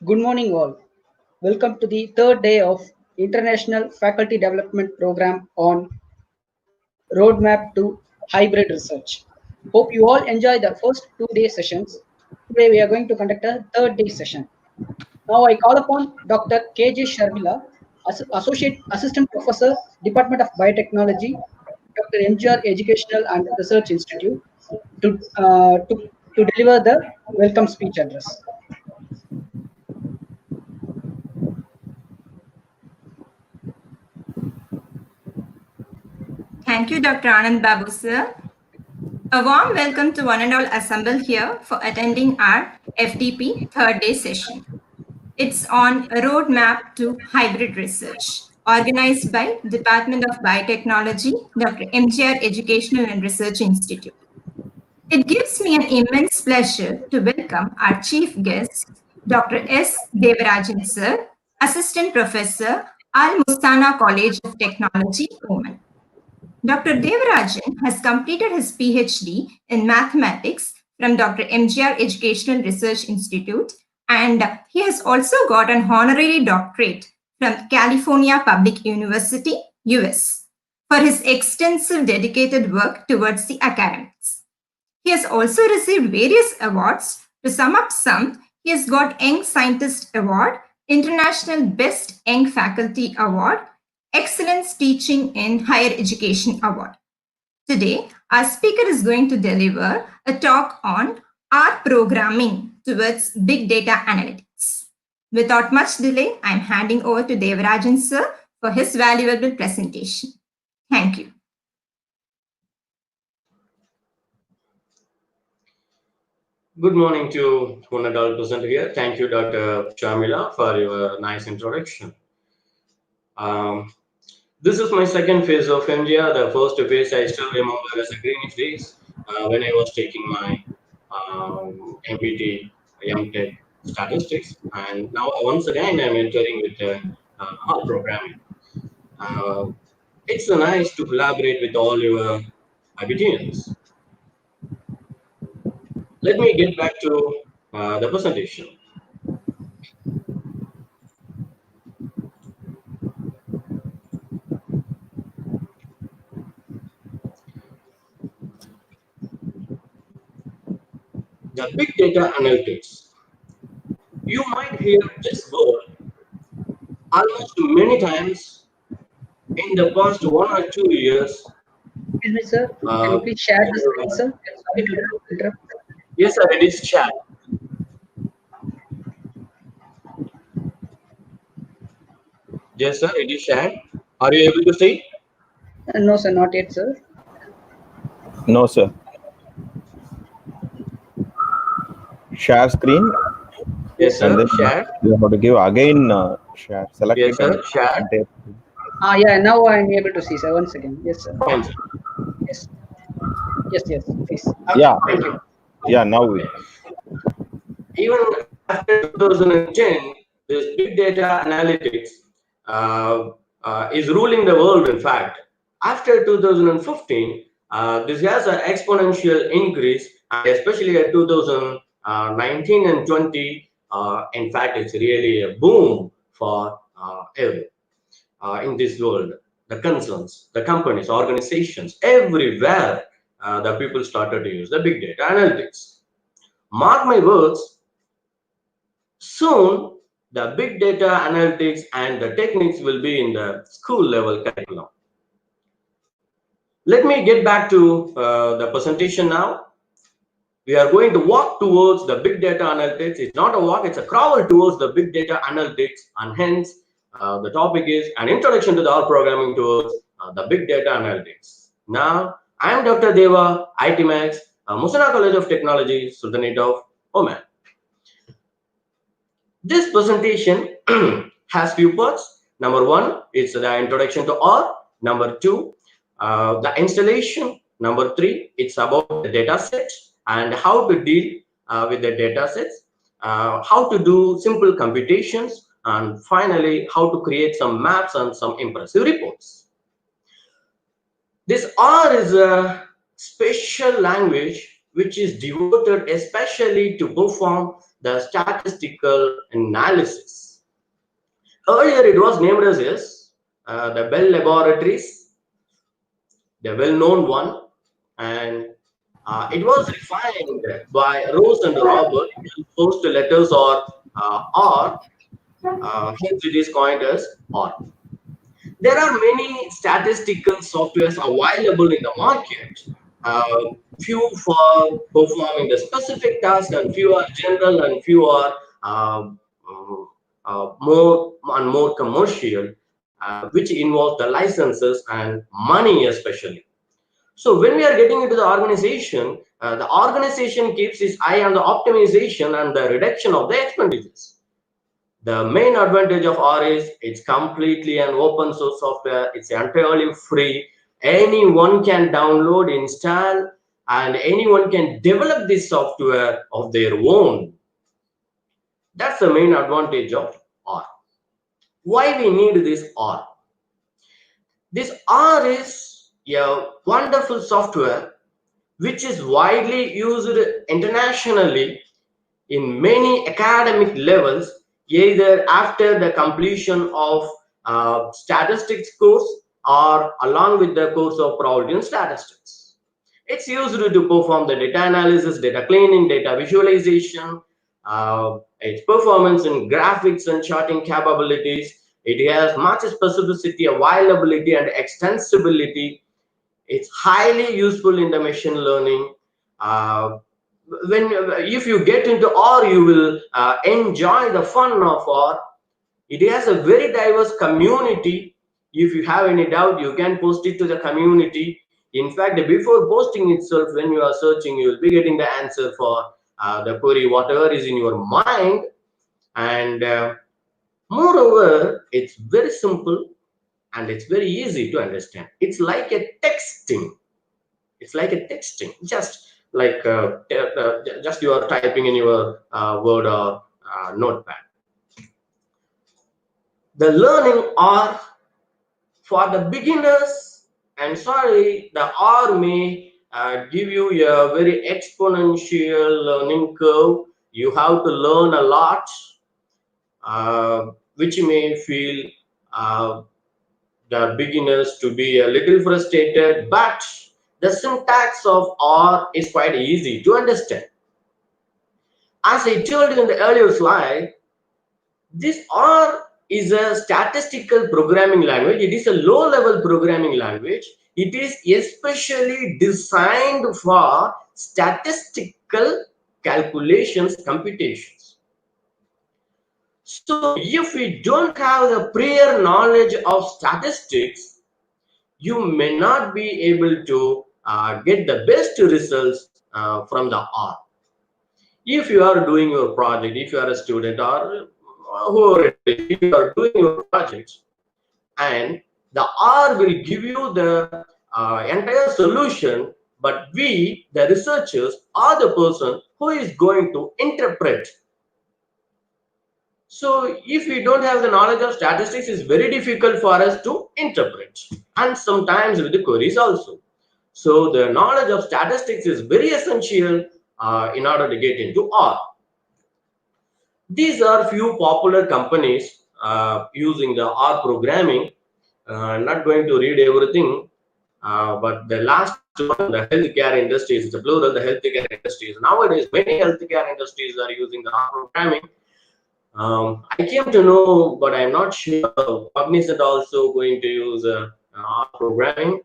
Good morning, all. Welcome to the third day of International Faculty Development Program on Roadmap to Hybrid Research. Hope you all enjoy the first 2 day sessions. Today we are going to conduct a third day session. Now I call upon Dr. K.J. Sharmila, Associate Assistant Professor, Department of Biotechnology, Dr. MGR Educational and Research Institute, to, uh, to, to deliver the welcome speech address. Thank you, Dr. Anand Babu, sir. A warm welcome to one and all assembled here for attending our FDP third day session. It's on a roadmap to hybrid research, organized by Department of Biotechnology, Dr. MGR Educational and Research Institute. It gives me an immense pleasure to welcome our chief guest, Dr. S. Devarajan, sir, Assistant Professor, Al Mustana College of Technology, Oman. Dr. Devarajan has completed his PhD in mathematics from Dr. MGR Educational Research Institute, and he has also got an honorary doctorate from California Public University, US, for his extensive dedicated work towards the academics. He has also received various awards. To sum up some, he has got Young Scientist Award, International Best Young Faculty Award, Excellence Teaching in Higher Education Award. Today, our speaker is going to deliver a talk on R programming towards big data analytics. Without much delay, I'm handing over to Devarajan sir for his valuable presentation. Thank you. Good morning to one and all present here. Thank you, Dr. Sharmila, for your nice introduction. This is my second phase of MGR. The first phase I still remember as a greenish days when I was taking my MPT, Tech statistics, and now once again I'm entering with R programming. It's nice to collaborate with all your Abitinians. Let me get back to the presentation. The big data analytics. You might hear this word almost many times in the past 1 or 2 years. Excuse me, sir. Can you please share the screen, sir? Sorry to interrupt. Yes, sir, it is chat. Yes, sir, it is shared. Are you able to see? No, sir, not yet, sir. No, sir. Share screen. Yes, sir. Share. You have to give again share. Select Yes, it. sir. Share. Yeah. Now I'm able to see, sir. Once again. Yes, sir. Fine, sir. Yes. Yes. Please. Yeah. Thank you. Yeah. Now we. Even after 2010, this big data analytics is ruling the world. In fact, after 2015, this has an exponential increase, and especially at 2019 and 20. In fact, it's really a boom for everyone in this world. The concerns, the companies, organizations, everywhere, the people started to use the big data analytics. Mark my words, soon the big data analytics and the techniques will be in the school level curriculum. Let me get back to the presentation now. We are going to walk towards the big data analytics. It's not a walk, it's a crawl towards the big data analytics, and hence the topic is an introduction to the R programming towards the big data analytics. Now, I am Dr. Dheva, IT Max, Musana College of Technology, Sultanate of Oman. This presentation has few parts. Number one, it's the introduction to R. Number two, the installation. Number three, it's about the data sets and how to deal with the data sets, how to do simple computations, and finally, how to create some maps and some impressive reports. This R is a special language which is devoted especially to perform the statistical analysis. Earlier, it was named as the Bell Laboratories, the well-known one, and it was refined by Rose and Robert. First letters are R, hence it is coined as R. There are many statistical softwares available in the market. Few for performing the specific task, and few are general, and few are more commercial, which involve the licenses and money especially. So when we are getting into the organization keeps its eye on the optimization and the reduction of the expenditures. The main advantage of R is it's completely an open source software. It's entirely free. Anyone can download, install, and anyone can develop this software of their own. That's the main advantage of R. Why we need this R? This R is a wonderful software which is widely used internationally in many academic levels, either after the completion of statistics course or along with the course of probability and statistics. It's used to perform the data analysis, data cleaning, data visualization, its performance in graphics and charting capabilities. It has much specificity, availability, and extensibility. It's highly useful in the machine learning. If you get into R, you will enjoy the fun of R. It has a very diverse community. If you have any doubt, you can post it to the community. In fact, before posting itself, when you are searching, you will be getting the answer for the query, whatever is in your mind. And moreover, it's very simple and it's very easy to understand. It's like a texting. It's like a texting, just like just you are typing in your Word or Notepad. The learning R for the beginners, I'm sorry, the R may give you a very exponential learning curve. You have to learn a lot, which may feel the beginners to be a little frustrated, but the syntax of R is quite easy to understand. As I told you in the earlier slide, this R is a statistical programming language. It is a low-level programming language. It is especially designed for statistical calculations, computations. So if we don't have the prior knowledge of statistics, you may not be able to get the best results from the R. If you are doing your project, if you are a student or whoever it is, if you are doing your projects, and the R will give you the entire solution, but we, the researchers, are the person who is going to interpret. So if we don't have the knowledge of statistics, it's very difficult for us to interpret, and sometimes with the queries also. So the knowledge of statistics is very essential in order to get into R. These are few popular companies using the R programming. I'm not going to read everything, but the last one, the healthcare industries, it's a plural, the healthcare industries. Nowadays, many healthcare industries are using the R programming. I came to know, but I'm not sure. Cognizant also going to use R programming.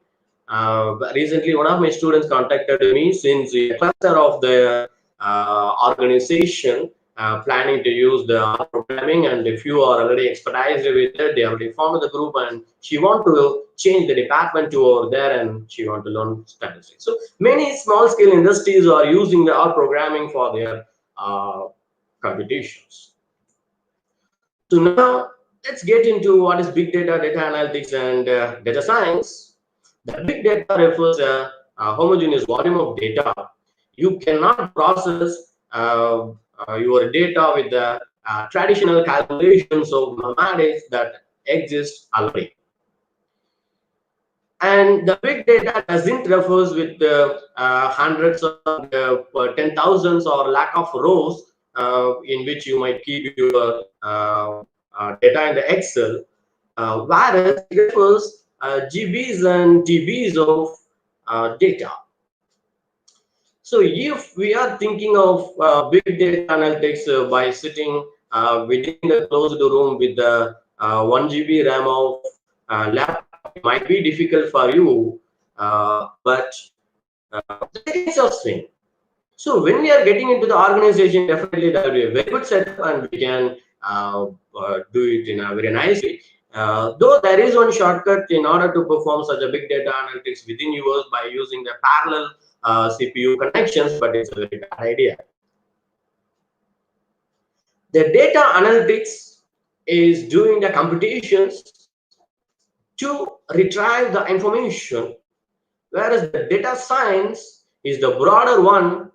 Recently, one of my students contacted me since a cluster of the organization planning to use the R programming, and if you are already expertised with it, they already formed the group, and she want to change the department to over there, and she want to learn statistics. So many small-scale industries are using the R programming for their computations. So now let's get into what is big data, data analytics, and data science. The big data refers to a homogeneous volume of data. You cannot process your data with the traditional calculations of mathematics that exist already. And the big data doesn't refers with hundreds of 10,000s or lakh of rows in which you might keep your data in the Excel, whereas it refers GBs and TBs of data. So if we are thinking of big data analytics by sitting within the closed room with the 1 GB RAM of laptop, it might be difficult for you, but that is a swing. So when we are getting into the organization, definitely that will be a very good setup, and we can do it in a very nice way. Though there is one shortcut in order to perform such a big data analytics within yours by using the parallel CPU connections, but it's a very bad idea. The data analytics is doing the computations to retrieve the information, whereas the data science is the broader one,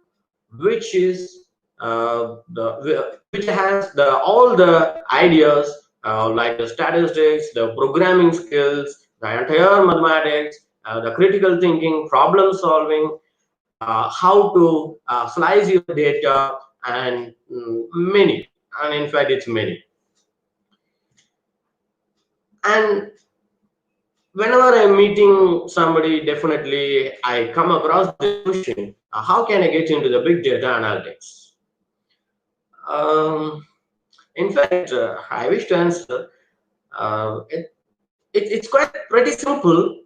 which is which has all the ideas like the statistics, the programming skills, the entire mathematics, the critical thinking, problem solving, how to slice your data, and many. And in fact, it's many. And whenever I'm meeting somebody, definitely I come across this question: how can I get into the big data analytics? In fact, I wish to answer. It's quite pretty simple.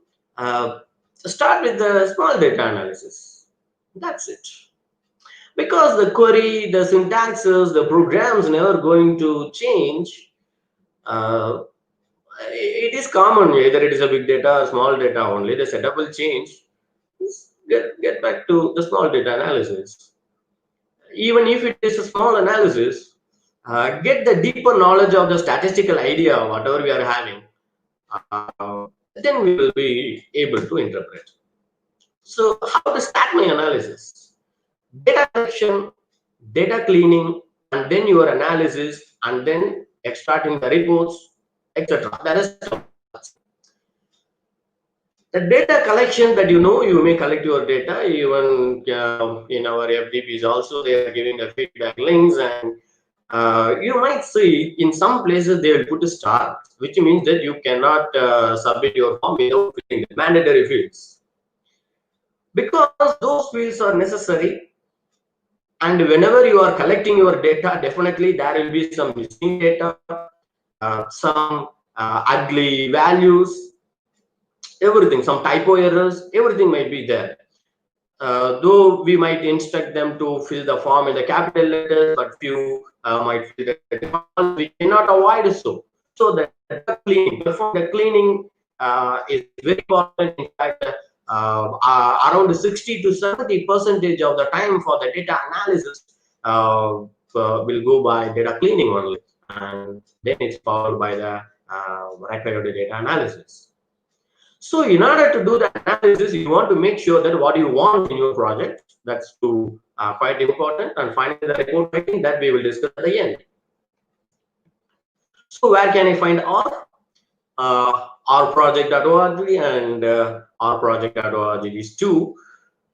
Start with the small data analysis. That's it. Because the query, the syntaxes, the programs never going to change. It is common, either it is a big data or small data only. The setup will change. Get back to the small data analysis. Even if it is a small analysis, get the deeper knowledge of the statistical idea, whatever we are having, then we will be able to interpret. So how to start my analysis? Data collection, data cleaning, and then your analysis, and then extracting the reports, etc. That is the data collection that you may collect your data. Even in our FDPs also, they are giving the feedback links, and you might see in some places they will put a star, which means that you cannot submit your form without filling the mandatory fields, because those fields are necessary. And whenever you are collecting your data, definitely there will be some missing data, some ugly values, everything, some typo errors, everything might be there. Though we might instruct them to fill the form in the capital letters, but few might fill the we cannot avoid so. So the cleaning, the cleaning is very important. In fact, around 60 to 70% of the time for the data analysis will go by data cleaning only, and then it's followed by the required data analysis. So in order to do the analysis, you want to make sure that what you want in your project, that's quite important, and finally the report writing that we will discuss at the end. So where can I find our project.org and our project.org? These two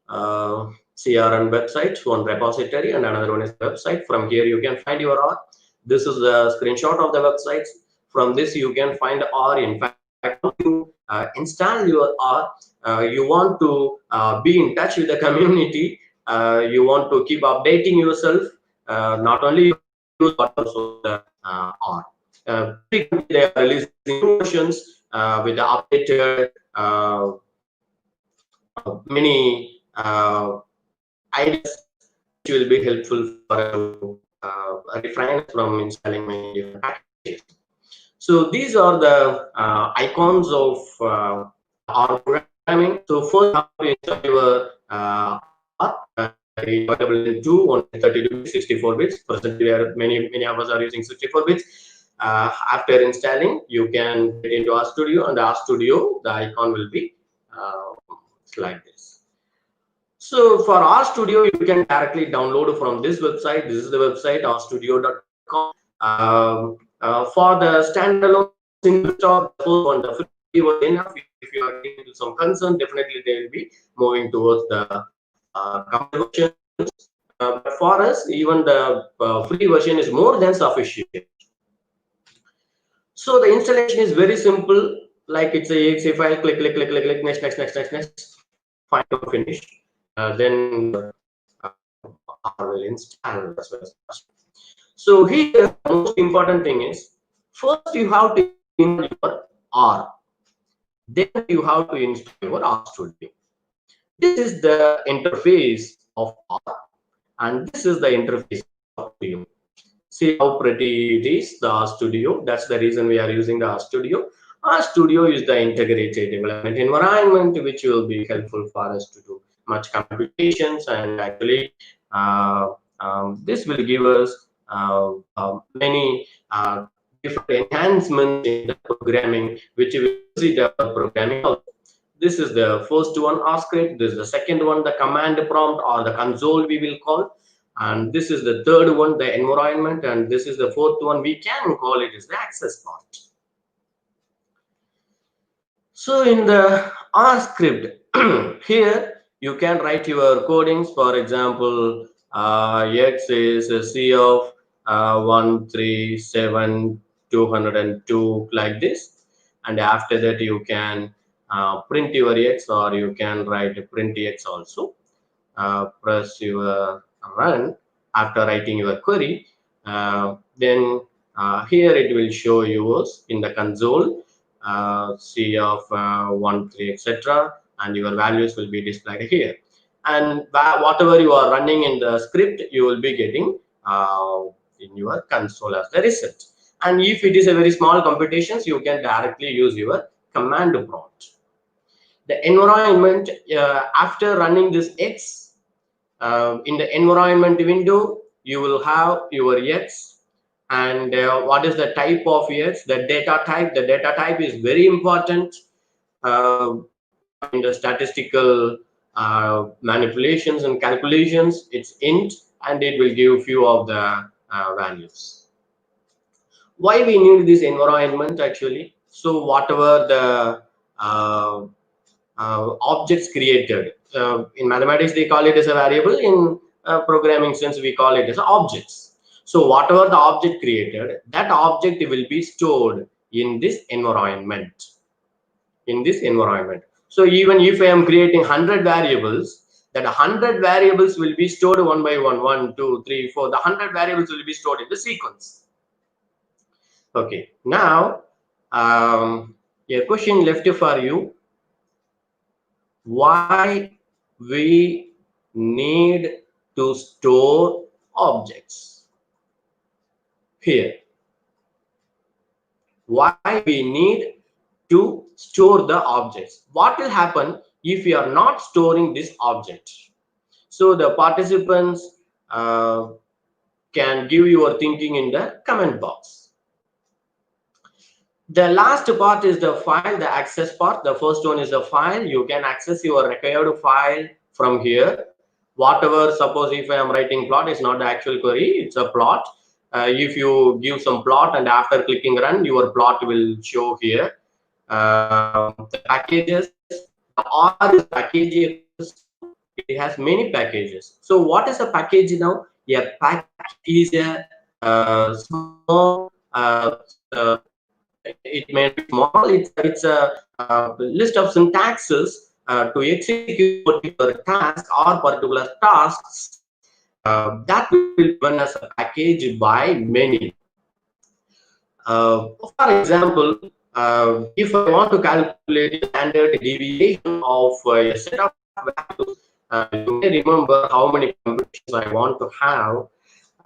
CRM websites, one repository and another one is website. From here you can find your R. This is the screenshot of the websites. From this you can find R. In fact, you install your R, you want to be in touch with the community, you want to keep updating yourself, not only use but also the R. Frequently they are releasing new versions with the updated many ideas which will be helpful for to refrain from installing many different packages. So these are the icons of our programming. So first, how to install your available in 132 bits, 64 bits. Presently, many of us are using 64 bits. After installing, you can get into RStudio, and the RStudio, the icon will be like this. So for RStudio, you can directly download from this website. This is the website, rstudio.com. For the standalone single store, the free was enough. If you are getting into some concern, definitely they will be moving towards the commercial versions. but for us, even the free version is more than sufficient. So the installation is very simple, like it's a exe file, click, click, click, click, click, next, next, next, next, next, final finish. Then R will install as well as possible. So here, the most important thing is, first you have to install your R. Then you have to install your R Studio. This is the interface of R, and this is the interface of Studio. See how pretty it is, the R Studio. That's the reason we are using the R Studio. R Studio is the integrated development environment, which will be helpful for us to do much computations, and actually this will give us many different enhancements in the programming, which we will see the programming also. This is the first one, R script. This is the second one, the command prompt or the console we will call. And this is the third one, the environment. And this is the fourth one, we can call it is the access part. So in the R script, here you can write your codings. For example, X is a C of 137,202 like this. And after that, you can print your X, or you can write a print X also. Press your run after writing your query. Then here it will show yours in the console. C of 1, 3, etc. And your values will be displayed here. And whatever you are running in the script, you will be getting in your console as the result. And if it is a very small computations, you can directly use your command prompt. The environment, after running this X, in the environment window, you will have your X. And what is the type of X? The data type. The data type is very important in the statistical manipulations and calculations. It's int, and it will give few of the values. Why we need this environment actually? So whatever the objects created, in mathematics they call it as a variable, in programming sense we call it as objects. So whatever the object created, that object will be stored in this environment. So even if I am creating 100 variables, that 100 variables will be stored one by one, 1, 2, 3, 4. The 100 variables will be stored in the sequence. Okay, now a question left for you. Why we need to store objects? Here, why we need to store the objects? What will happen if you are not storing this object? So the participants can give your thinking in the comment box. The last part is the file, the access part. The first one is the file. You can access your required file from here. Whatever, suppose if I am writing plot, it's not the actual query, it's a plot. If you give some plot and after clicking run, your plot will show here. The packages, the R is packages. It has many packages. So what is a package now? A package is a small it may be small, it's a list of syntaxes to execute particular task or particular tasks that will be given as a package by many. For example, if I want to calculate the standard deviation of a set of values, you may remember how many computations I want to have.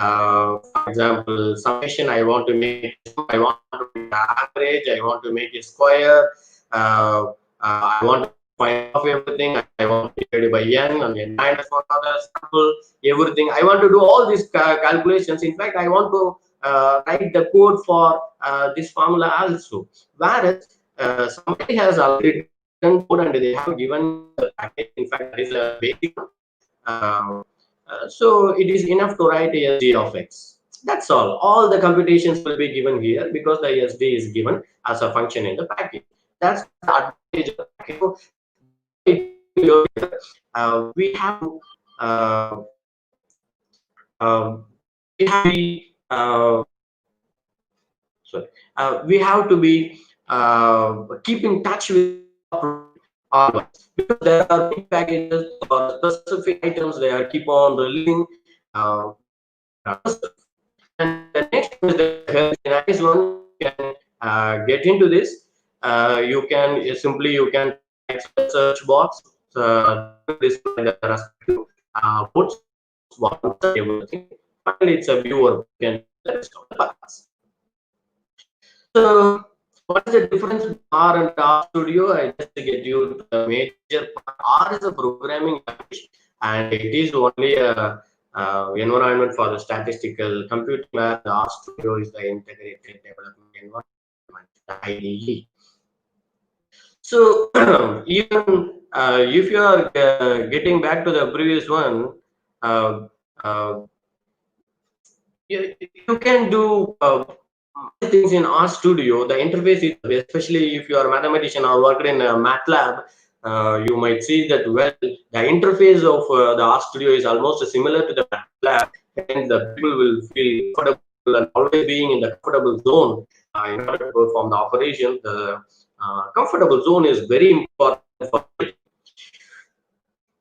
For example, summation, I want to make, I want to make average, I want to make a square, I want to find off everything, I want to divide by n and n minus one other sample, everything. I want to do all these calculations. In fact, I want to write the code for this formula also. Whereas somebody has already written code and they have given the package. In fact, that is a basic one. So it is enough to write a SD of x. That's all. All the computations will be given here because the SD is given as a function in the package. That's the advantage of the package. We have we have to be we have to be keep in touch with our product always, because there are many packages or specific items they are keep on releasing ourselves. And the next one is the health. Nice one. You can get into this. You can simply you can type a search box. They will display the respective votes, ones, and everything. Finally, it's a viewer who can do the rest of the parts. So, what is the difference between R and R Studio? I just get you to the major part. R is a programming language, and it is only a environment for the statistical computing lab. The R Studio is the integrated development environment, the IDE. So, even if you are getting back to the previous one, uh, uh, you can do things in R Studio. The interface is, especially if you are a mathematician or worked in a MATLAB, you might see that well, the interface of the R Studio is almost similar to the MATLAB, and the people will feel comfortable and always being in the comfortable zone in order to perform the operation. The comfortable zone is very important for it.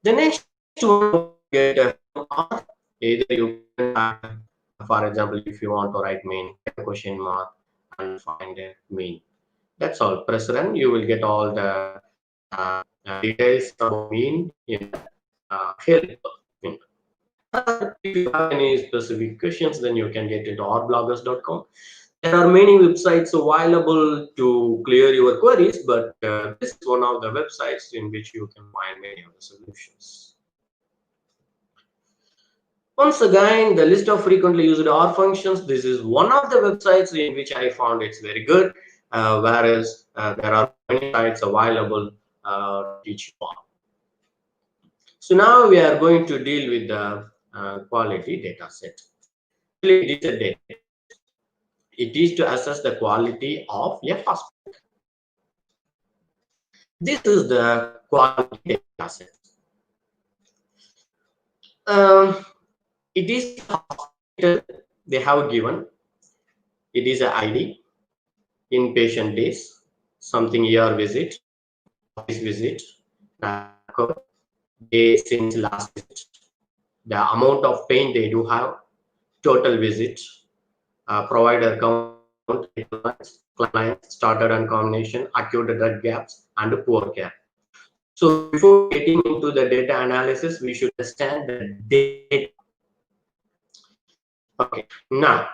The next one, get R. Either you can for example, if you want to write mean, a question mark and find a mean. That's all. Press run. You will get all the details about mean in help. If you have any specific questions, then you can get into ourbloggers.com. There are many websites available to clear your queries, but this is one of the websites in which you can find many of the solutions. Once again, the list of frequently used R functions. This is one of the websites in which I found it's very good, whereas there are many sites available to teach you all. So now we are going to deal with the quality data set. It is a data set. It is to assess the quality of a hospital. This is the quality data set. It is hospital they have given. It is an ID, inpatient days, something ER visit, office visit, day since last visit, the amount of pain they do have, total visit, provider count, clients, started on combination, acute drug gaps, and poor care. So before getting into the data analysis, we should understand the data. Okay, now,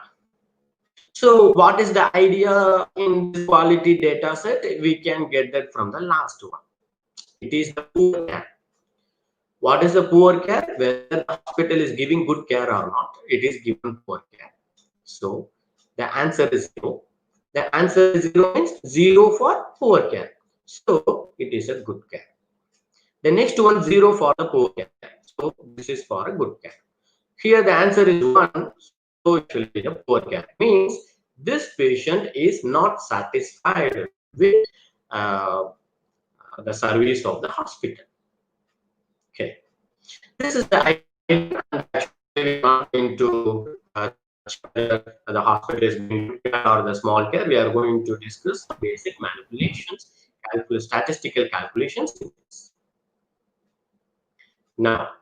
so what is the idea in this quality data set? We can get that from the last one. It is the poor care. What is the poor care? Whether the hospital is giving good care or not, it is given poor care. So the answer is 0. The answer is 0 means 0 for poor care. So it is a good care. The next one, 0 for the poor care. So this is for a good care. Here the answer is 1. So it will be a poor care. Means this patient is not satisfied with the service of the hospital. Okay. This is the idea. Actually, not into the hospital is being or the small care. We are going to discuss basic manipulations, statistical calculations. Now,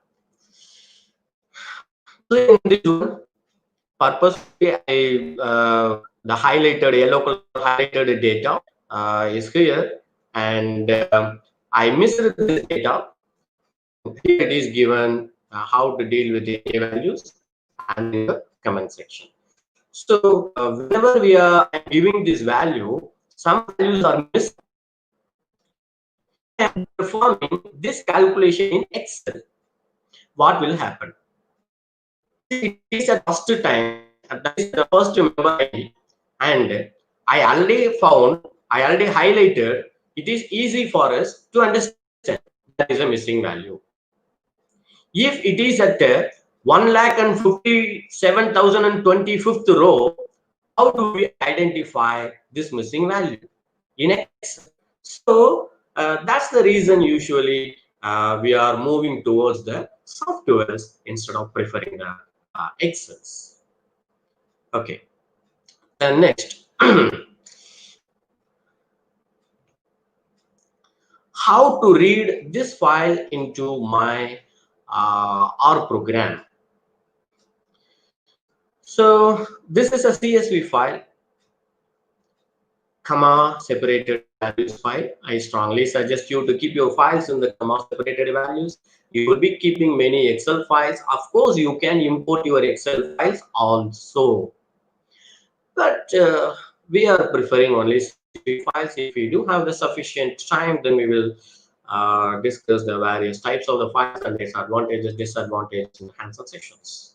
so in this one, purposely, the highlighted yellow color highlighted data is here, and I missed this data. Here it is given how to deal with the values and in the comment section. So whenever we are giving this value, some values are missed. And performing this calculation in Excel, what will happen? It is the first time, that is the first member ID, and I already highlighted. It is easy for us to understand that is a missing value. If it is at 1,57,025th row, how do we identify this missing value in Excel? So that's the reason usually we are moving towards the softwares instead of preferring the Excels. Okay. And next, how to read this file into my R program. So this is a CSV file, comma separated values file. I strongly suggest you to keep your files in the comma separated values. You will be keeping many Excel files. Of course, you can import your Excel files also, but we are preferring only CSV files. If we do have the sufficient time, then we will discuss the various types of the files and its advantages, disadvantages in hands-on sections.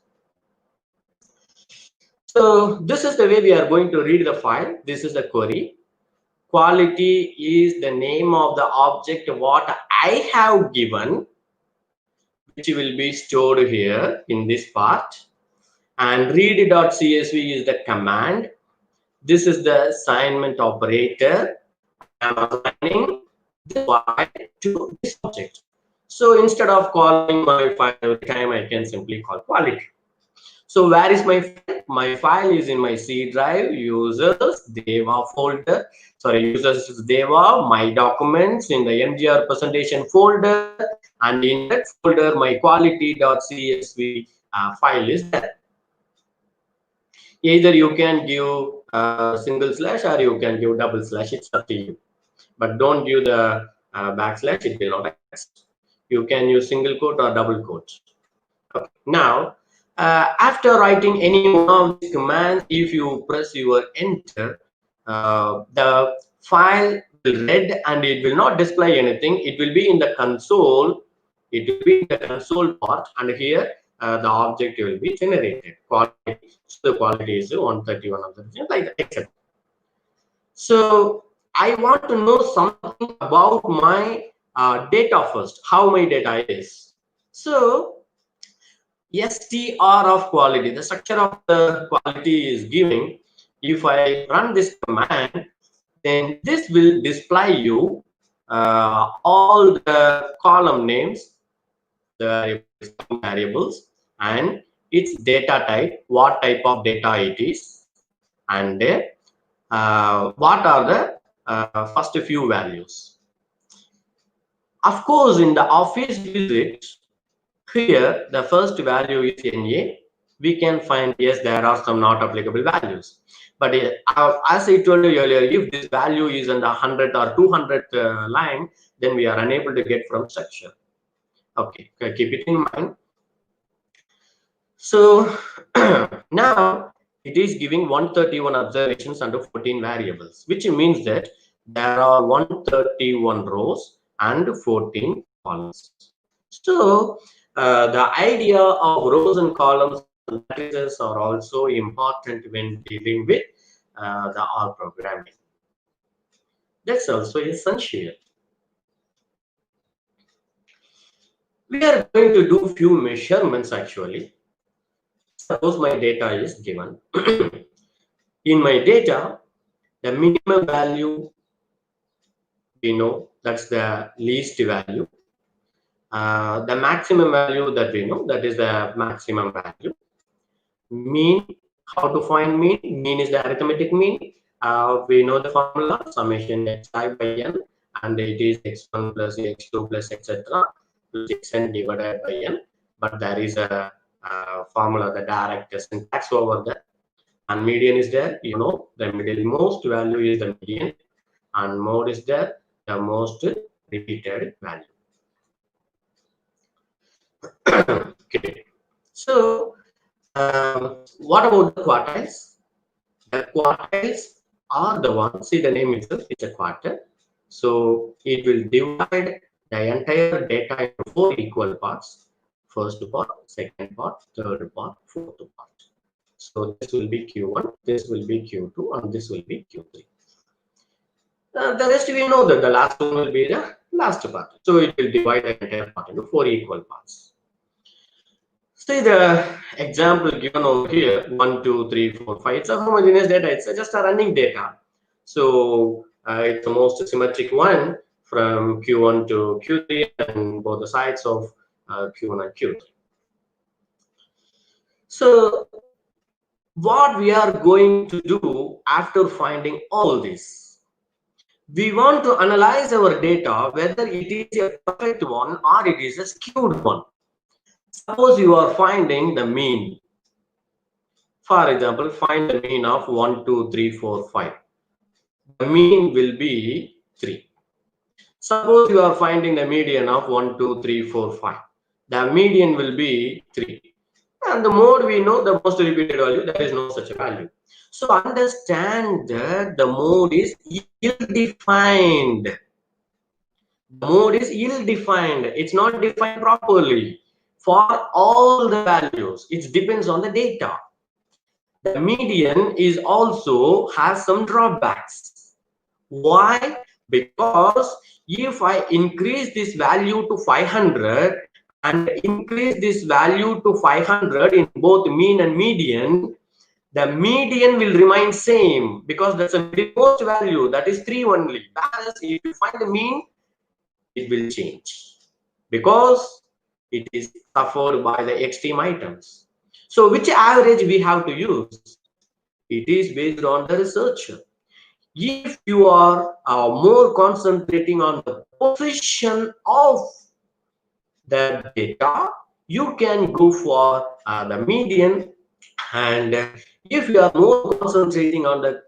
So this is the way we are going to read the file. This is the query. Quality is the name of the object what I have given, which will be stored here in this part. And read.csv is the command. This is the assignment operator. I am assigning this file to this object. So instead of calling my file every time, I can simply call quality. So where is my file? My file is in my C drive, users, Dheva folder. Sorry, users is Dheva, my documents in the MGR presentation folder, and in that folder, my quality.csv file is there. Either you can give single slash or you can give double slash, it's up to you. But don't give the backslash, it will not exist. You can use single quote or double quote. Okay. Now, after writing any one of these commands, if you press your enter, the file will read and it will not display anything. It will be in the console. It will be in the console part, and here the object will be generated. Quality. So the quality is 131 of the like that, etc. So I want to know something about my data first. How my data is. So STR of quality, the structure of the quality is giving. If I run this command, then this will display you all the column names, the variables, and its data type, what type of data it is, and what are the first few values. Of course, in the office visit, here, the first value is NA. We can find, yes, there are some not applicable values. But as I told you earlier, if this value is on the 100 or 200 line, then we are unable to get from structure. Okay, keep it in mind. So now it is giving 131 observations under 14 variables, which means that there are 131 rows and 14 columns. So the idea of rows and columns and matrices are also important when dealing with the R programming. That's also essential. We are going to do few measurements actually. Suppose my data is given. In my data, the minimum value, we know that's the least value. The maximum value that we know, that is the maximum value. Mean, how to find mean? Mean is the arithmetic mean. We know the formula, summation xi by n, and it is x1 plus x2 plus etc. plus xn divided by n. But there is a formula, the direct syntax over there. And median is there. You know, the middlemost value is the median, and mode is there, the most repeated value. Okay. So what about the quartiles? The quartiles are the ones, see the name itself, it's a quartile. So it will divide the entire data into 4 equal parts. First part, second part, third part, fourth part. So this will be Q1, this will be Q2, and this will be Q3. The rest we know that the last one will be the last part. So it will divide the entire part into 4 equal parts. See the example given over here, 1, 2, 3, 4, 5. It's a homogeneous data. It's just a running data. So it's the most symmetric one from Q1 to Q3 and both the sides of Q1 and Q3. So what we are going to do after finding all this, we want to analyze our data whether it is a perfect one or it is a skewed one. Suppose you are finding the mean. For example, find the mean of 1, 2, 3, 4, 5. The mean will be 3. Suppose you are finding the median of 1, 2, 3, 4, 5. The median will be 3. And the more we know, the most repeated value, there is no such a value. So understand that the mode is ill-defined. The mode is ill-defined. It's not defined properly for all the values. It depends on the data. The median is also has some drawbacks. Why? Because if I increase this value to 500 and increase this value to 500 in both mean and median, the median will remain same because that's a midmost value, that is 3 only. Whereas if you find the mean, it will change because it is suffered by the extreme items. So which average we have to use? It is based on the researcher. If you are more concentrating on the position of the data, you can go for the median, and if you are more concentrating on the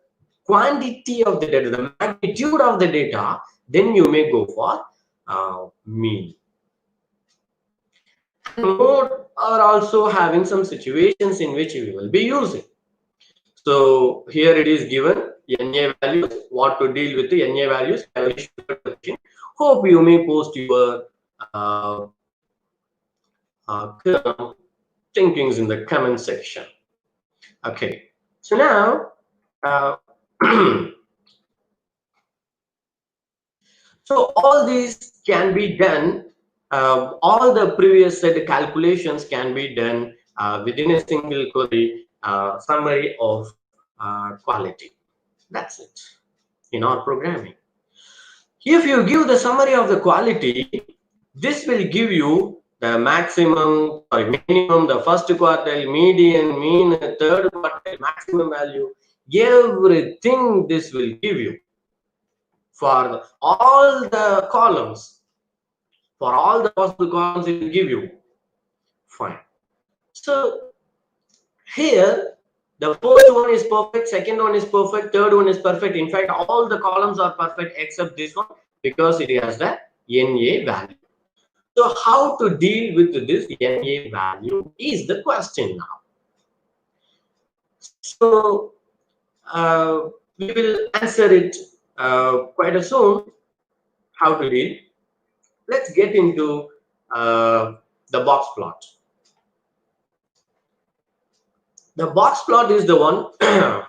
quantity of the data, the magnitude of the data, then you may go for mean. And more are also having some situations in which we will be using. So here it is given NA values, what to deal with the NA values. I will issue the question. Hope you may post your thinkings in the comment section. Okay, so now so all these can be done. All the previous set calculations can be done within a single query summary of quality. That's it in our programming. If you give the summary of the quality, this will give you the maximum or minimum, the first quartile, median, mean, third quartile, maximum value, everything this will give you for all the columns. For all the possible columns, it will give you. Fine. So here, the first one is perfect, second one is perfect, third one is perfect. In fact, all the columns are perfect except this one because it has the NA value. So how to deal with this NA value is the question now. So we will answer it quite soon. How to deal? Let's get into the box plot. The box plot is the one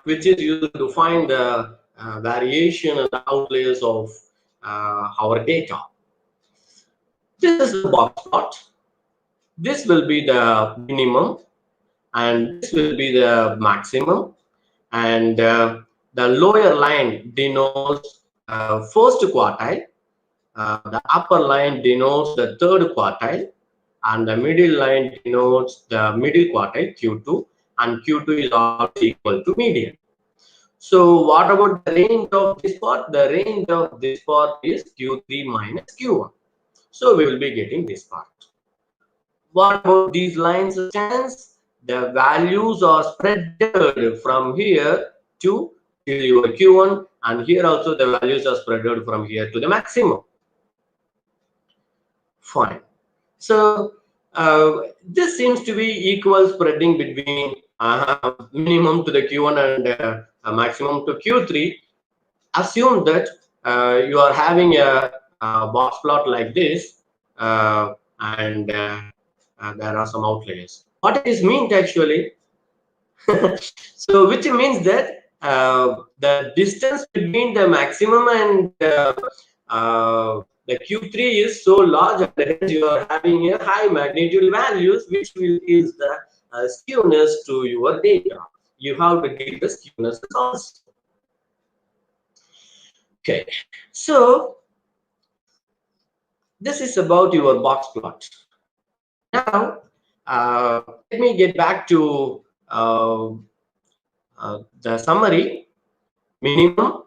which is used to find the variation and the outliers of our data. This is the box plot. This will be the minimum and this will be the maximum, and the lower line denotes first quartile, the upper line denotes the third quartile, and the middle line denotes the middle quartile Q2, and Q2 is also equal to median. So what about the range of this part? The range of this part is Q3 minus Q1. So we will be getting this part. What about these lines stands? The values are spread from here to till your Q1, and here also the values are spread from here to the maximum. Fine. So this seems to be equal spreading between minimum to the Q1 and maximum to Q3. Assume that you are having a box plot like this, and there are some outliers. What it is meant actually? So which means that the distance between the maximum and the Q3 is so large, and hence you are having a high magnitude values, which will is the skewness to your data. You have to deal with skewness also. Okay, so this is about your box plot. Now let me get back to the summary. Minimum,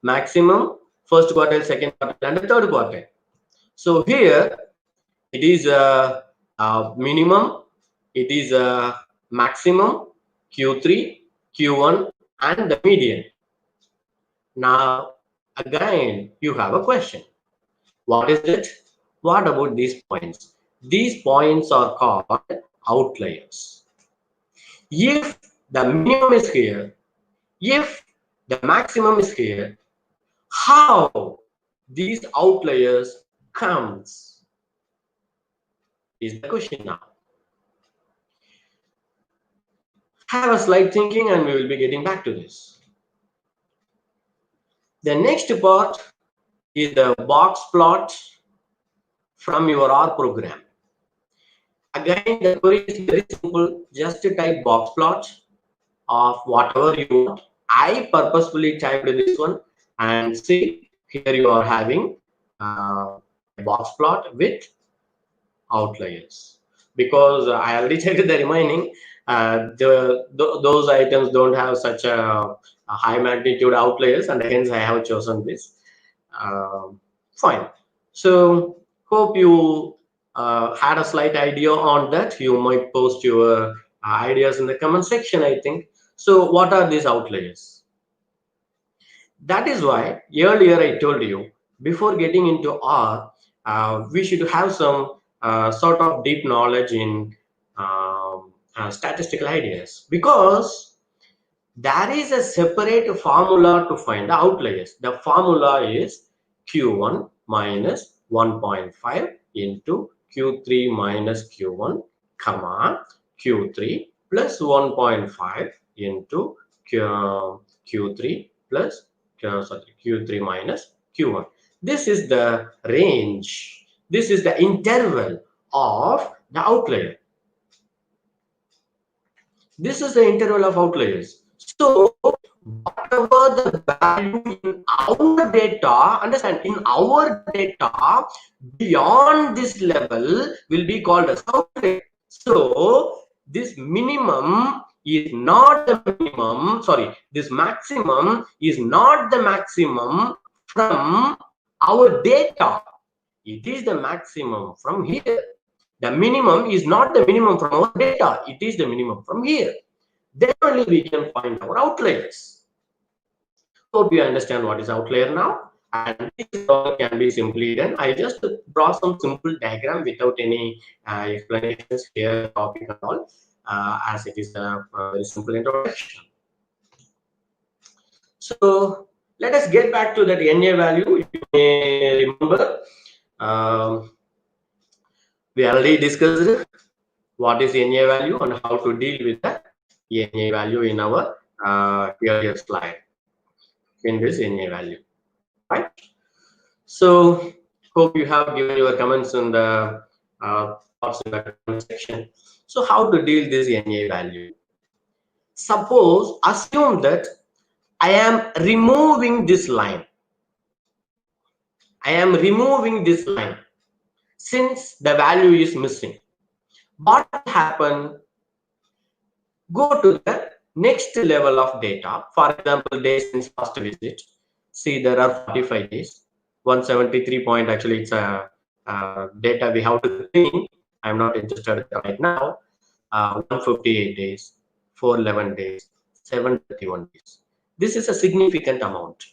maximum, first quartile, second quartile, and the third quartile. So here it is a minimum, it is a maximum, Q3, Q1, and the median. Now again you have a question. What is it? What about these points? These points are called outliers. If the minimum is here, if the maximum is here, how these outliers comes is the question now. Have a slight thinking and we will be getting back to this. The next part is the box plot from your R program. Again, the query is very simple. Just type box plot of whatever you want. I purposefully typed this one, and see here you are having a box plot with outliers, because I already checked the remaining. Those items don't have such a high magnitude outliers, and hence I have chosen this. Fine. So hope you had a slight idea on that. You might post your ideas in the comment section, I think. So what are these outliers? That is why earlier I told you, before getting into R, we should have some sort of deep knowledge in statistical ideas, because there is a separate formula to find the outliers. The formula is Q1 minus 1.5 into Q3 minus Q1, comma, Q3 plus 1.5 into Q3 plus Q3 minus Q1. This is the range. This is the interval of the outlier. This is the interval of outliers. So whatever the value in our data, understand, in our data, beyond this level will be called as outlier. So this minimum is not the minimum, sorry, this maximum is not the maximum from our data. It is the maximum from here. The minimum is not the minimum from our data. It is the minimum from here. Then only we can find our outliers. Hope you understand what is outlier now. And this can be simply done. I just draw some simple diagram without any explanations here, topic and all, as it is a very simple introduction. So let us get back to that NA value. If you may remember, we already discussed what is NA value and how to deal with the NA value in our earlier slide. In this NA value, right? So hope you have given your comments in the thoughts in the comment section. So how to deal this NA value? Suppose, assume that I am removing this line. I am removing this line since the value is missing. What will happen? Go to the next level of data. For example, days since first visit. See, there are 45 days. 173 point, actually it's a data we have to clean. I'm not interested right now. 158 days, 411 days, 731 days. This is a significant amount.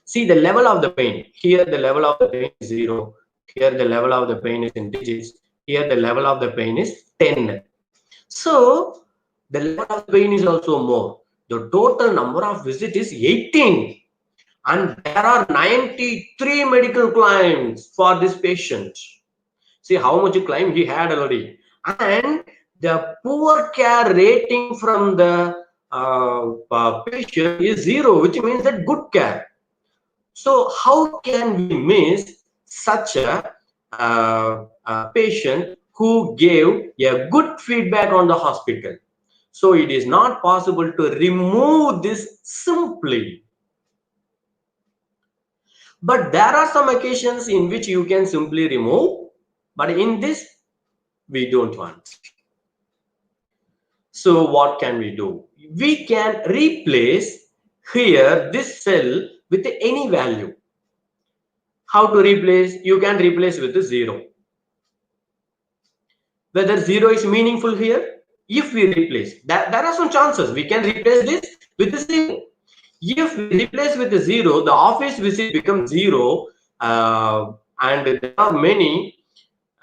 See the level of the pain. Here the level of the pain is 0. Here the level of the pain is in digits. Here the level of the pain is 10. So the level of the pain is also more. The total number of visits is 18. And there are 93 medical claims for this patient. See how much claim he had already. And the poor care rating from the patient is 0, which means that good care. So how can we miss such a patient who gave a good feedback on the hospital? So it is not possible to remove this simply. But there are some occasions in which you can simply remove, but in this we don't want. So what can we do? We can replace here this cell with any value. How to replace? You can replace with 0. Whether 0 is meaningful here, if we replace that, there are some chances we can replace this with 0. If we replace with 0, the office visit becomes 0, and there are many.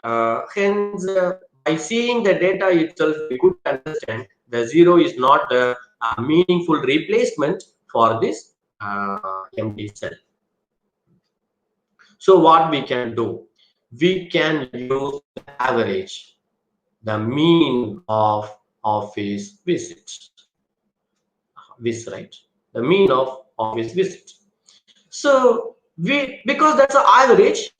Hence, by seeing the data itself, we could understand the 0 is not the meaningful replacement for this empty cell. So what we can do? We can use the average, the mean of office visits. This, right? The mean of office visits. So because that's an average,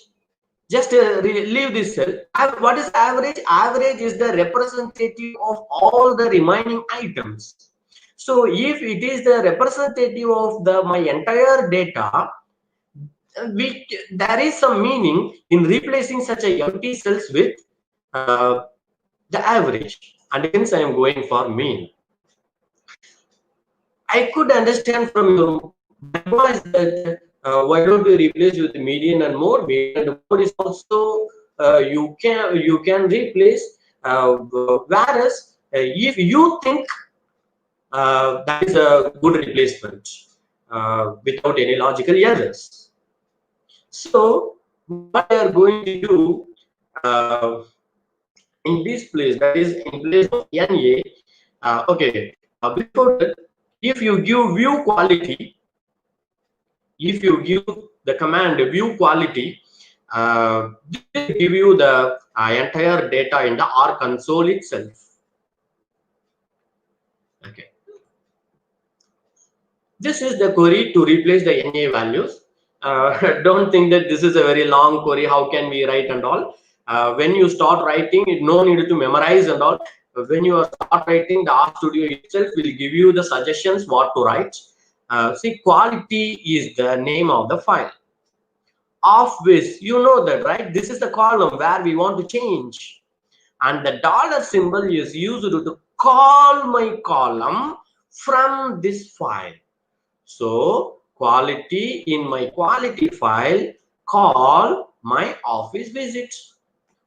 just leave this cell. What is average? Average is the representative of all the remaining items. So if it is the representative of my entire data, there is some meaning in replacing such a empty cells with the average, and hence I am going for mean. I could understand from your advice that why don't we replace with median and mode? Median and mode is also you can replace. Whereas if you think that is a good replacement without any logical errors. So what they are going to do in this place, that is in place of NA. Okay, before that, if you give view quality, if you give the command view quality, this will give you the entire data in the R console itself. Okay, this is the query to replace the NA values. Don't think that this is a very long query. How can we write and all? When you start writing, no need to memorize and all. When you start writing, the R Studio itself will give you the suggestions what to write. See, quality is the name of the file. Of which, you know that, right? This is the column where we want to change. And the dollar symbol is used to call my column from this file. So quality in my quality file, call my office visits.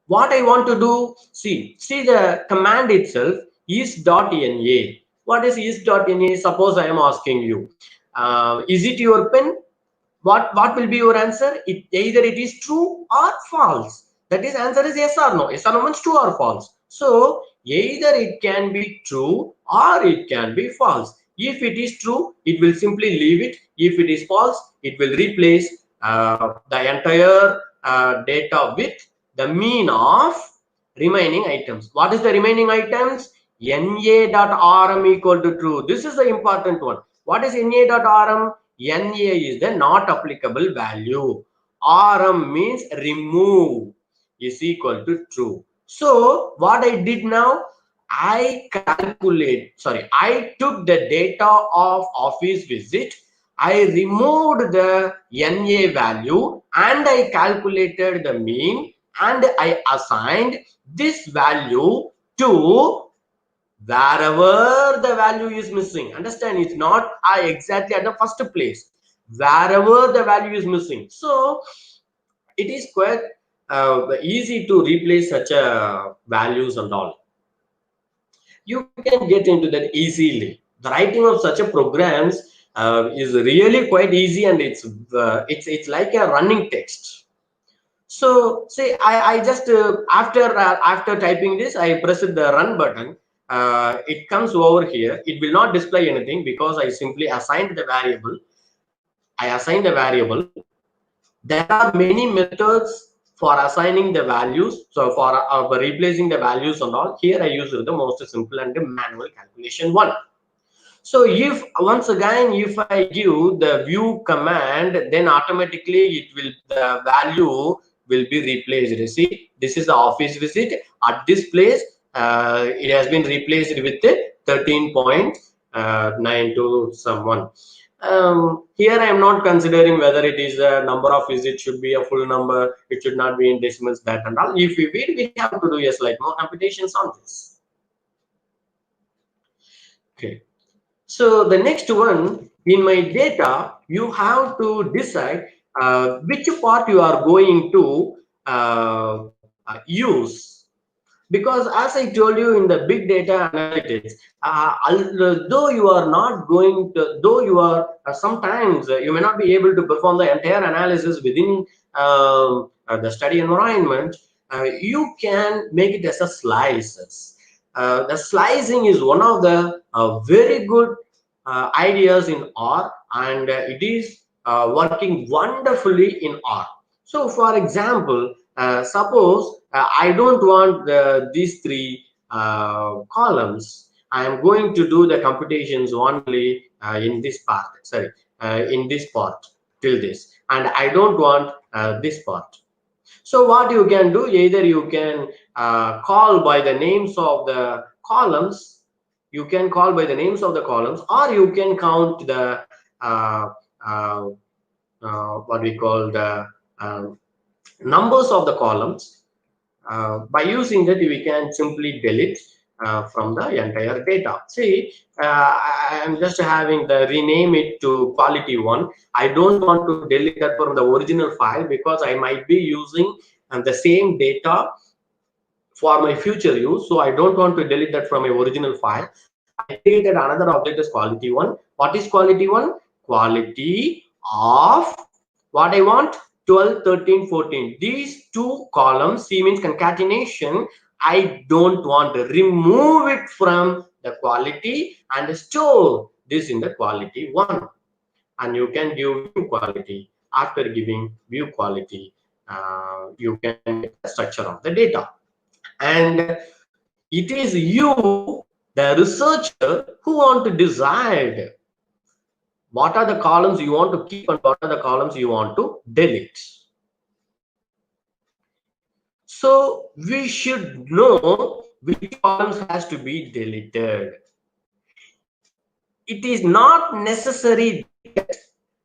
What I want to do, see the command itself is.na. What is is.na? Suppose I am asking you, is it your pen? What will be your answer? Either it is true or false. That is, answer is yes or no. Yes or no means true or false. So either it can be true or it can be false. If it is true, it will simply leave it. If it is false, it will replace the entire data with the mean of remaining items. What is the remaining items? na.rm equal to true. This is the important one. What is na.rm? Na is the not applicable value. Rm means remove is equal to true. So what I did now, I took the data of office visit, I removed the NA value and I calculated the mean and I assigned this value to wherever the value is missing. Understand, it's not exactly at the first place, wherever the value is missing. So it is quite easy to replace such values and all. You can get into that easily. The writing of such a programs is really quite easy, and it's like a running text. So say I just after typing this, I press the run button. It comes over here. It will not display anything because I simply assigned the variable. I assigned the variable. There are many methods for assigning the values. So for replacing the values and all, here I use the most simple and the manual calculation one. So if once again, if I give the view command, then automatically the value will be replaced. See, this is the office visit at this place. It has been replaced with 13.92 someone. Here I am not considering whether it is a number of visits should be a full number. It should not be in decimals, that and all. If we have to do yes, like more computations on this. Okay. So the next one, in my data, you have to decide which part you are going to use, because as I told you in the big data analytics, though you are not going to, though you are sometimes you may not be able to perform the entire analysis within the study environment, you can make it as a slices. The slicing is one of the very good ideas in R, and it is working wonderfully in R. So for example, suppose I don't want these three columns. I am going to do the computations only in this part, sorry, in this part till this, and I don't want this part. So what you can do, either you can call by the names of the columns, you can call by the names of the columns, or you can count the uh, uh, what we call the numbers of the columns. By using that, we can simply delete from the entire data. See, I am just having the rename it to quality one. I don't want to delete that from the original file, because I might be using the same data for my future use. So I don't want to delete that from my original file. I created another object as quality one. What is quality one? Quality of what I want, 12, 13, 14. These two columns, C means concatenation. I don't want to remove it from the quality and store this in the quality one. And you can give view quality. After giving view quality, you can get the structure of the data. And it is you, the researcher, who want to decide what are the columns you want to keep and what are the columns you want to delete. So we should know which columns has to be deleted. It is not necessary that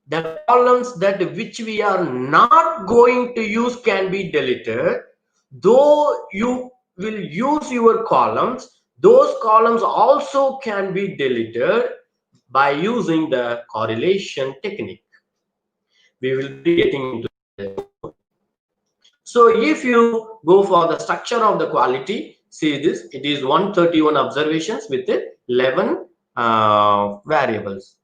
the columns that which we are not going to use can be deleted. Though you will use your columns, those columns also can be deleted by using the correlation technique. We will be getting into that. So if you go for the structure of the quality, see this, it is 131 observations with 11 variables.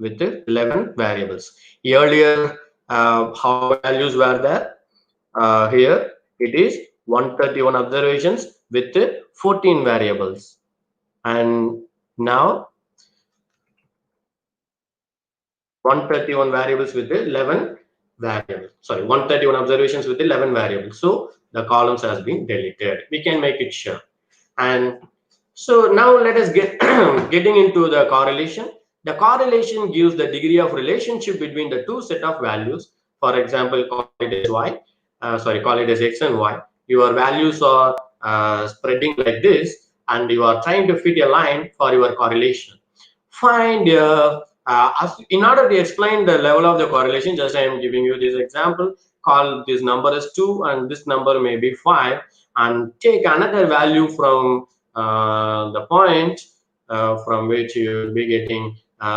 With 11 variables. Earlier, how values were there? Here it is 131 observations with 14 variables. And now 131 variables with 11 variables. Sorry, 131 observations with 11 variables. So the columns has been deleted. We can make it sure. And so now let us get getting into the correlation. The correlation gives the degree of relationship between the two set of values. For example, call it as y, call it as x and y. Your values are spreading like this, and you are trying to fit a line for your correlation. Find in order to explain the level of the correlation, just I am giving you this example. Call this number as 2 and this number may be 5, and take another value from the point from which you will be getting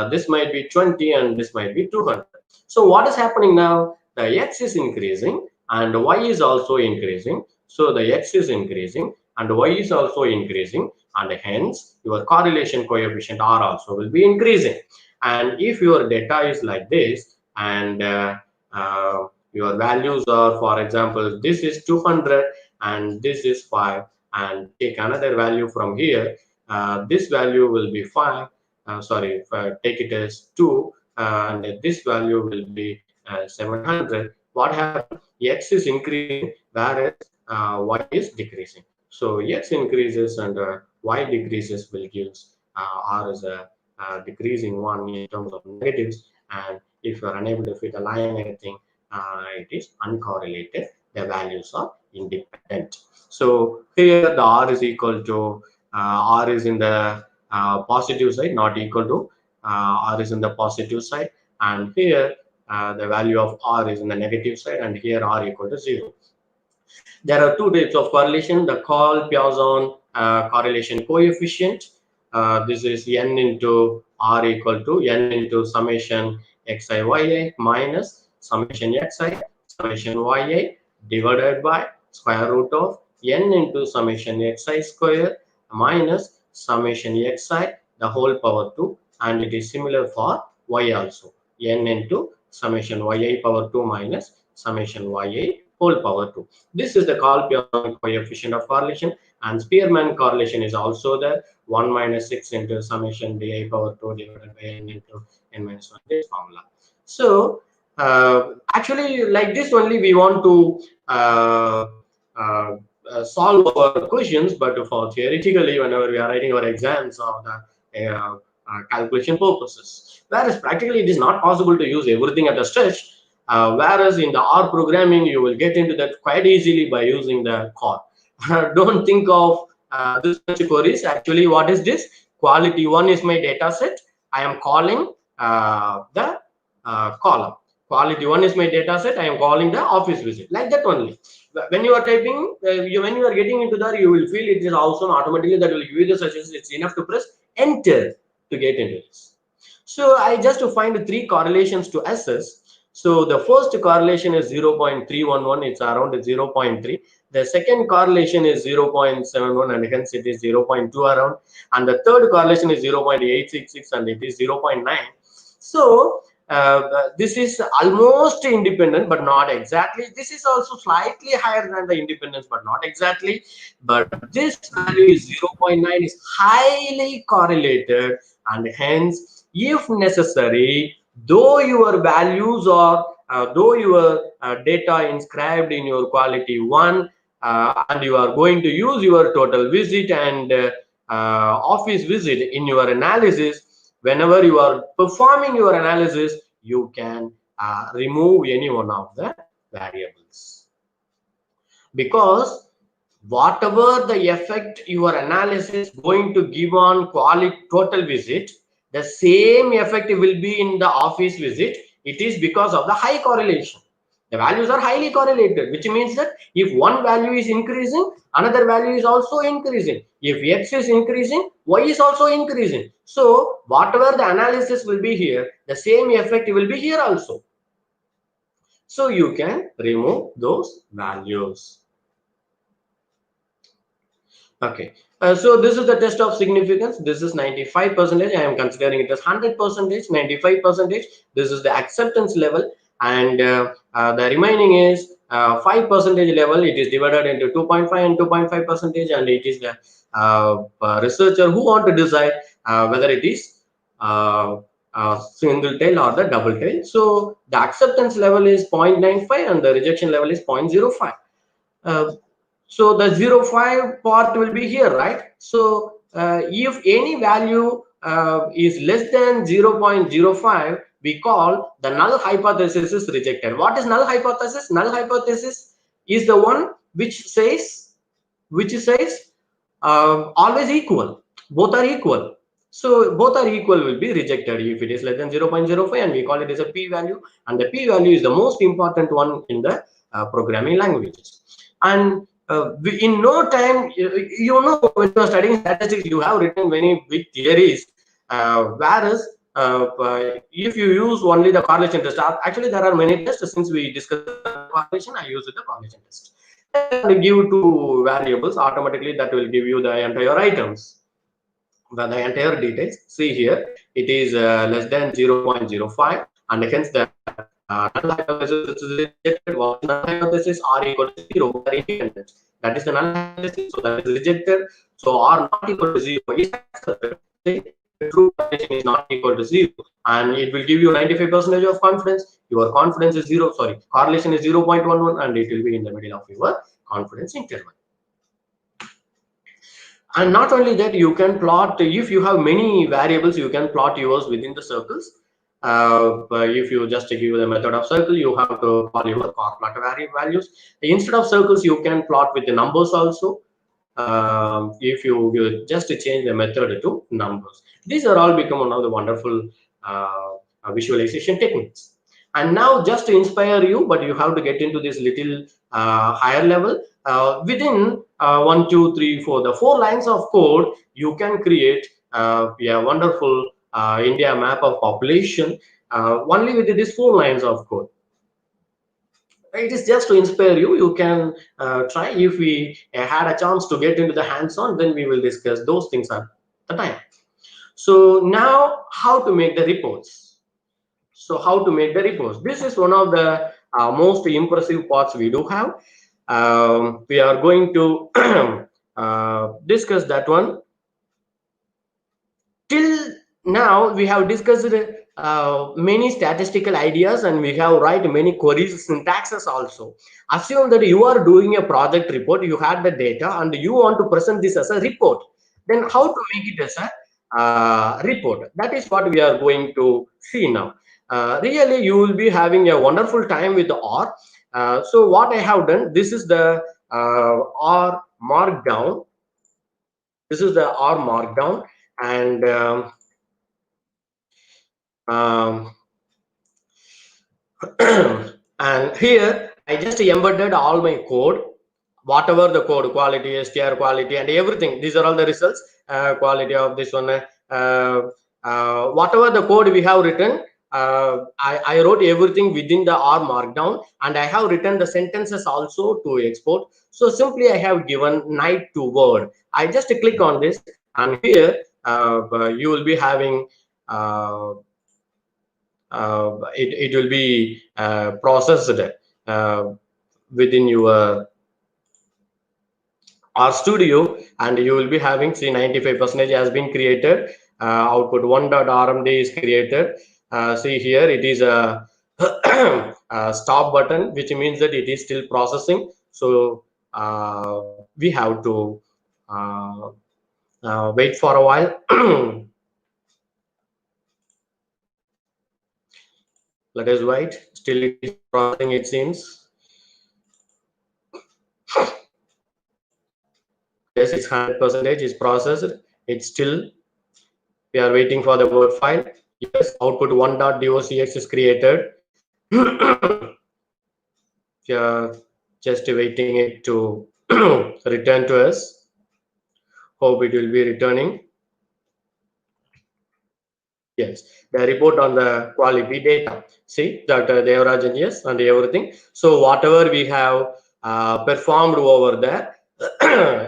this might be 20 and this might be 200. So what is happening now? The x is increasing and y is also increasing. So the x is increasing and y is also increasing, and hence your correlation coefficient r also will be increasing. And if your data is like this, and your values are, for example, this is 200 and this is 5, and take another value from here, this value will be 5, take it as 2, and this value will be 700. What happens? X is increasing, whereas y is decreasing. So x increases and y decreases will give r as a decreasing one in terms of negatives. And if you are unable to fit a line, anything, it is uncorrelated. The values are independent. So here the r is equal to r is in the positive side, not equal to r is in the positive side, and here the value of r is in the negative side, and here r equal to 0. There are two types of correlation, the Call-Piazon correlation coefficient. This is n into r equal to n into summation xi yi minus summation xi summation yi divided by square root of n into summation xi square minus summation xi the whole power 2, and it is similar for y also, n into summation yi power 2 minus summation yi whole power 2. This is the Call-Piazon coefficient of correlation, and Spearman correlation is also there, 1 minus 6 into summation di power 2 divided by n into n minus 1, this formula. So actually, like this only we want to solve our questions, but for theoretically, whenever we are writing our exams or the calculation purposes, whereas practically it is not possible to use everything at a stretch. Whereas in the R programming, you will get into that quite easily by using the core. Don't think of this much queries. Actually, what is this? Quality 1 is my data set. I am calling the column. Quality 1 is my data set. I am calling the office visit. Like that only. When you are typing, when you are getting into that, you will feel it is also automatically that will give you the suggestions. It's enough to press enter to get into this. So I just to find 3 correlations to assess. So the first correlation is 0.311, it's around 0.3. The second correlation is 0.71, and hence it is 0.2 around. And the third correlation is 0.866, and it is 0.9. So this is almost independent, but not exactly. This is also slightly higher than the independence, but not exactly. But this value is 0.9 is highly correlated, and hence, if necessary, though your values are though your data inscribed in your quality 1 and you are going to use your total visit and office visit in your analysis, whenever you are performing your analysis, you can remove any one of the variables, because whatever the effect your analysis going to give on quality total visit, the same effect will be in the office visit. It is because of the high correlation. The values are highly correlated, which means that if one value is increasing, another value is also increasing. If x is increasing, y is also increasing. So whatever the analysis will be here, the same effect will be here also. So you can remove those values. Okay, so this is the test of significance. This is 95%. I am considering it as 100%, 95%. This is the acceptance level, and the remaining is 5% level. It is divided into 2.5 and 2.5%, and it is the researcher who want to decide whether it is single tail or the double tail. So the acceptance level is 0.95 and the rejection level is 0.05. So the 0.5 part will be here, right? So if any value is less than 0.05, we call the null hypothesis is rejected. What is null hypothesis? Null hypothesis is the one which says always equal. Both are equal. So both are equal will be rejected if it is less than 0.05, and we call it as a p-value. And the p-value is the most important one in the programming languages. And in no time, you know, when you are studying statistics, you have written many big theories. Whereas if you use only the correlation test, actually there are many tests. Since we discussed correlation, I use the correlation test. And give two variables automatically, that will give you the entire items, the entire details. See here, it is less than 0.05, and hence the null hypothesis is rejected. What null hypothesis? R equal to 0, both are independent. That is the null hypothesis, so that is rejected. So R not equal to 0 is accepted. The true correlation is not equal to 0, and it will give you 95% of confidence. Your confidence is 0, sorry, correlation is 0.11, and it will be in the middle of your confidence interval. And not only that, you can plot, if you have many variables, you can plot yours within the circles. If you just give the method of circle, you have to call your plot values. Instead of circles, you can plot with the numbers also. If you just change the method to numbers, these are all become one of the wonderful visualization techniques. And now just to inspire you, but you have to get into this little higher level. Within 1, 2, 3, 4, the 4 lines of code, you can create a wonderful India map of population only with these 4 lines of code. It is just to inspire you. You can try. If we had a chance to get into the hands-on, then we will discuss those things at the time. So now, how to make the reports? So how to make the reports? This is one of the most impressive parts we do have. We are going to discuss that one. Till now, we have discussed many statistical ideas, and we have write many queries, syntaxes also. Assume that you are doing a project report, you had the data, and you want to present this as a report. Then how to make it as a report? That is what we are going to see now. Really, you will be having a wonderful time with the R. So what I have done, this is the R markdown. This is the R markdown, and um, and here I just embedded all my code, whatever the code, quality, str quality, and everything. These are all the results. Quality of this one, whatever the code we have written. I wrote everything within the R markdown, and I have written the sentences also to export. So simply I have given night to word. I just click on this, and here you will be having it will be processed within your R studio, and you will be having, see, 95% has been created. Output 1.rmd is created. See here, it is a, a stop button, which means that it is still processing. So we have to wait for a while. Let us wait. Still, it is processing, it seems. Yes, it's 100% is processed. It's still, we are waiting for the word file. Yes, output 1.docx is created. Yeah, just waiting it to return to us. Hope it will be returning. Yes, the report on the quality data. See, Dr. Devarajan, yes, and everything. So whatever we have performed over there,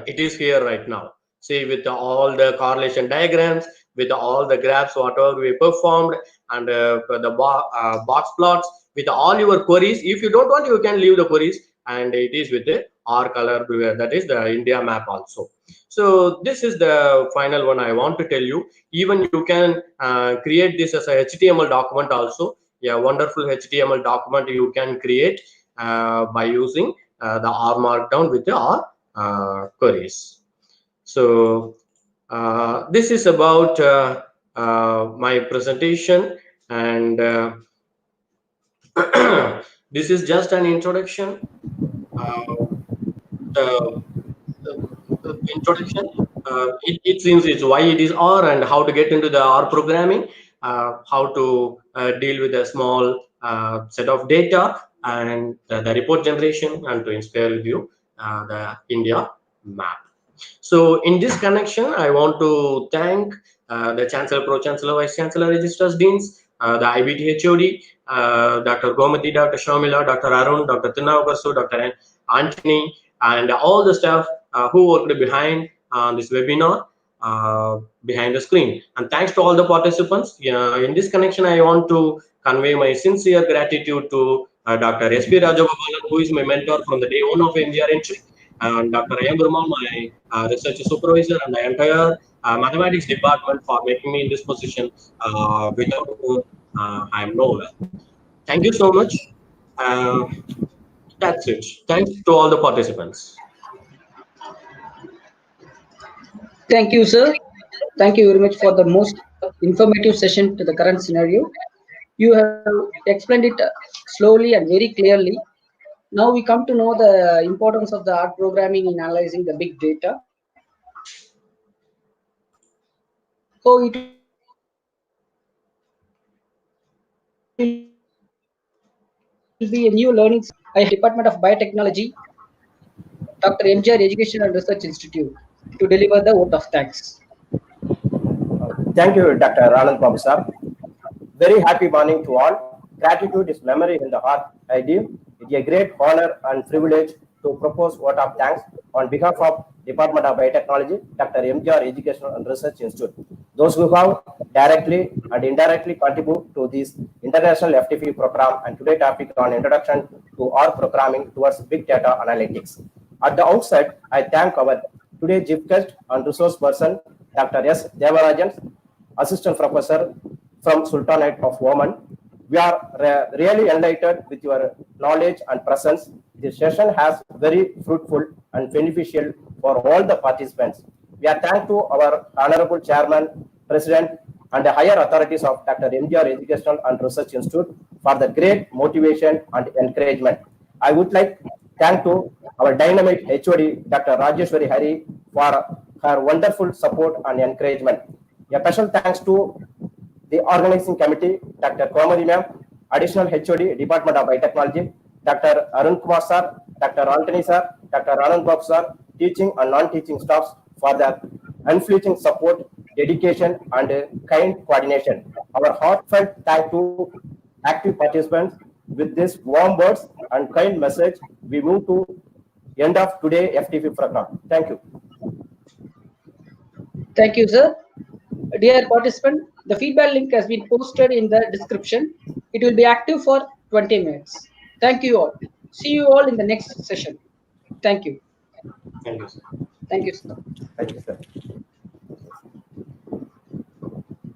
it is here right now. See, with all the correlation diagrams, with all the graphs, whatever we performed, and the box plots, with all your queries. If you don't want, you can leave the queries, and it is with the R color, that is the India map also. So this is the final one I want to tell you. Even you can create this as a HTML document also. Yeah, wonderful HTML document you can create by using the R markdown with the R queries. So this is about my presentation, and this is just an introduction. The introduction. It seems it's why it is R, and how to get into the R programming, how to deal with a small set of data, and the report generation, and to inspire with you the India map. So in this connection, I want to thank the Chancellor, Pro Chancellor, Vice Chancellor, Registrars, Deans, the IBT HOD, Dr. Gomati, Dr. Shamila, Dr. Arun, Dr. Tinavasu, Dr. Anthony, and all the staff who worked behind this webinar, behind the screen. And thanks to all the participants. In this connection, I want to convey my sincere gratitude to Dr. S.P. Rajagopalan, who is my mentor from the day one of MGR entry, and Dr. A. Burman, my research supervisor, and the entire mathematics department for making me in this position, without whom I am nowhere. Thank you so much. Uh, that's it. Thanks to all the participants. Thank you, sir. Thank you very much for the most informative session to the current scenario. You have explained it slowly and very clearly. Now we come to know the importance of the art programming in analyzing the big data. So it will be very useful for you. be a new learning Department of Biotechnology, Dr. MGR Education and Research Institute, to deliver the vote of thanks. Thank you, Dr. Rajan Babu sir. Very happy morning to all. Gratitude is memory in the heart. I deem it a great honor and privilege to propose vote of thanks on behalf of Department of Biotechnology, Dr. MGR Education and Research Institute. Those who have directly and indirectly contribute to this international FTP program and today's topic on introduction to our programming towards big data analytics. At the outset, I thank our today's chief guest and resource person, Dr. S. Rajan, Assistant Professor from Sultanate of Oman. We are really enlightened with your knowledge and presence. This session has very fruitful and beneficial for all the participants. We are thankful to our Honorable Chairman, President, and the higher authorities of Dr. MGR Educational and Research Institute for the great motivation and encouragement. I would like to thank to our dynamic HOD, Dr. Rajeshwari Hari, for her wonderful support and encouragement. A special thanks to the organizing committee, Dr. Komari ma'am, additional HOD, Department of Biotechnology, Dr. Arun Kumar sir, Dr. Antony sir, Dr. Anand Babu sir, teaching and non-teaching staffs for their unflinching support, dedication, and kind coordination. Our heartfelt thanks to active participants. With this warm words and kind message, we move to end of today FTP program. Thank you. Thank you, sir. Dear participant, the feedback link has been posted in the description. It will be active for 20 minutes. Thank you all. See you all in the next session. Thank you. Thank you, sir. Thank you, sir. Thank you, sir.